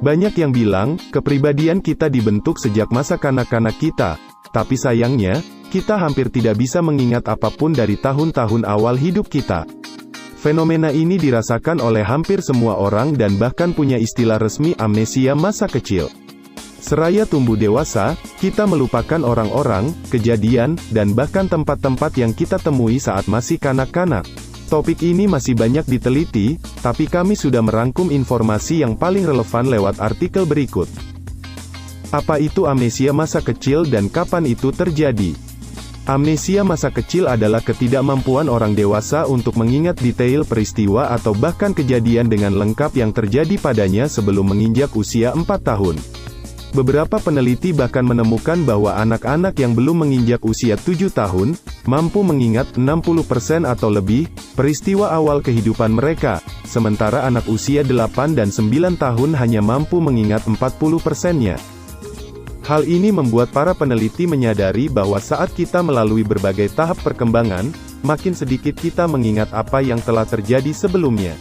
Banyak yang bilang, kepribadian kita dibentuk sejak masa kanak-kanak kita. Tapi sayangnya, kita hampir tidak bisa mengingat apapun dari tahun-tahun awal hidup kita. Fenomena ini dirasakan oleh hampir semua orang dan bahkan punya istilah resmi amnesia masa kecil. Seraya tumbuh dewasa, kita melupakan orang-orang, kejadian, dan bahkan tempat-tempat yang kita temui saat masih kanak-kanak. Topik ini masih banyak diteliti, tapi kami sudah merangkum informasi yang paling relevan lewat artikel berikut. Apa itu amnesia masa kecil dan kapan itu terjadi? Amnesia masa kecil adalah ketidakmampuan orang dewasa untuk mengingat detail peristiwa atau bahkan kejadian dengan lengkap yang terjadi padanya sebelum menginjak usia 4 tahun. Beberapa peneliti bahkan menemukan bahwa anak-anak yang belum menginjak usia 7 tahun, mampu mengingat 60% atau lebih, peristiwa awal kehidupan mereka, sementara anak usia 8 dan 9 tahun hanya mampu mengingat 40%-nya. Hal ini membuat para peneliti menyadari bahwa saat kita melalui berbagai tahap perkembangan, makin sedikit kita mengingat apa yang telah terjadi sebelumnya.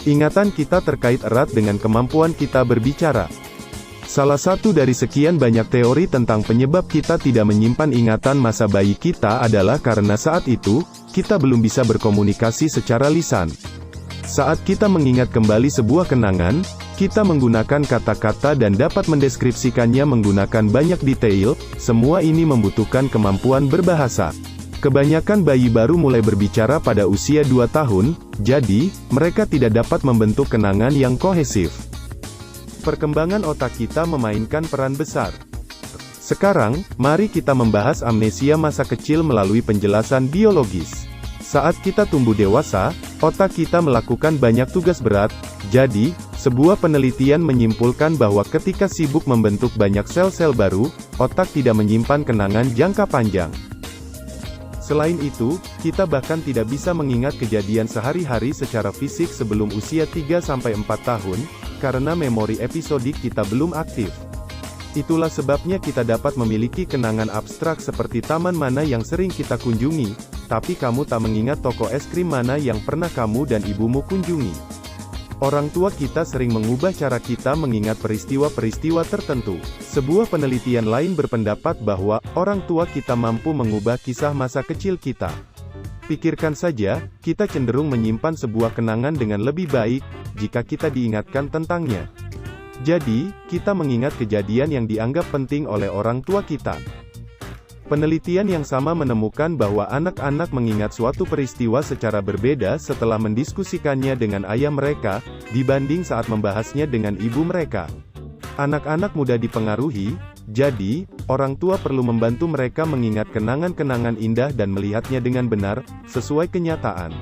Ingatan kita terkait erat dengan kemampuan kita berbicara. Salah satu dari sekian banyak teori tentang penyebab kita tidak menyimpan ingatan masa bayi kita adalah karena saat itu, kita belum bisa berkomunikasi secara lisan. Saat kita mengingat kembali sebuah kenangan, kita menggunakan kata-kata dan dapat mendeskripsikannya menggunakan banyak detail, semua ini membutuhkan kemampuan berbahasa. Kebanyakan bayi baru mulai berbicara pada usia 2 tahun, jadi, mereka tidak dapat membentuk kenangan yang kohesif. Perkembangan otak kita memainkan peran besar. Sekarang, mari kita membahas amnesia masa kecil melalui penjelasan biologis. Saat kita tumbuh dewasa, otak kita melakukan banyak tugas berat, jadi, sebuah penelitian menyimpulkan bahwa ketika sibuk membentuk banyak sel-sel baru, otak tidak menyimpan kenangan jangka panjang. Selain itu, kita bahkan tidak bisa mengingat kejadian sehari-hari secara fisik sebelum usia 3-4 tahun, karena memori episodik kita belum aktif. Itulah sebabnya kita dapat memiliki kenangan abstrak seperti taman mana yang sering kita kunjungi, tapi kamu tak mengingat toko es krim mana yang pernah kamu dan ibumu kunjungi. Orang tua kita sering mengubah cara kita mengingat peristiwa-peristiwa tertentu. Sebuah penelitian lain berpendapat bahwa orang tua kita mampu mengubah kisah masa kecil kita. Pikirkan saja, kita cenderung menyimpan sebuah kenangan dengan lebih baik jika kita diingatkan tentangnya. Jadi, kita mengingat kejadian yang dianggap penting oleh orang tua kita. Penelitian yang sama menemukan bahwa anak-anak mengingat suatu peristiwa secara berbeda setelah mendiskusikannya dengan ayah mereka, dibanding saat membahasnya dengan ibu mereka. Anak-anak mudah dipengaruhi, jadi, orang tua perlu membantu mereka mengingat kenangan-kenangan indah dan melihatnya dengan benar, sesuai kenyataan.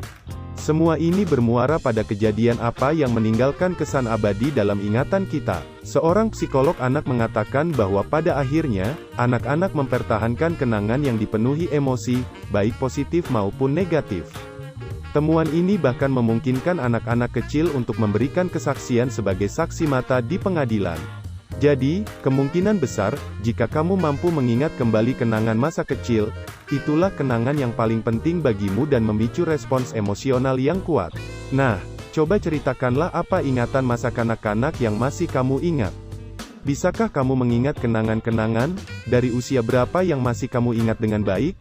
Semua ini bermuara pada kejadian apa yang meninggalkan kesan abadi dalam ingatan kita. Seorang psikolog anak mengatakan bahwa pada akhirnya, anak-anak mempertahankan kenangan yang dipenuhi emosi, baik positif maupun negatif. Temuan ini bahkan memungkinkan anak-anak kecil untuk memberikan kesaksian sebagai saksi mata di pengadilan. Jadi, kemungkinan besar, jika kamu mampu mengingat kembali kenangan masa kecil, itulah kenangan yang paling penting bagimu dan memicu respons emosional yang kuat. Nah, coba ceritakanlah apa ingatan masa kanak-kanak yang masih kamu ingat. Bisakah kamu mengingat kenangan-kenangan, dari usia berapa yang masih kamu ingat dengan baik?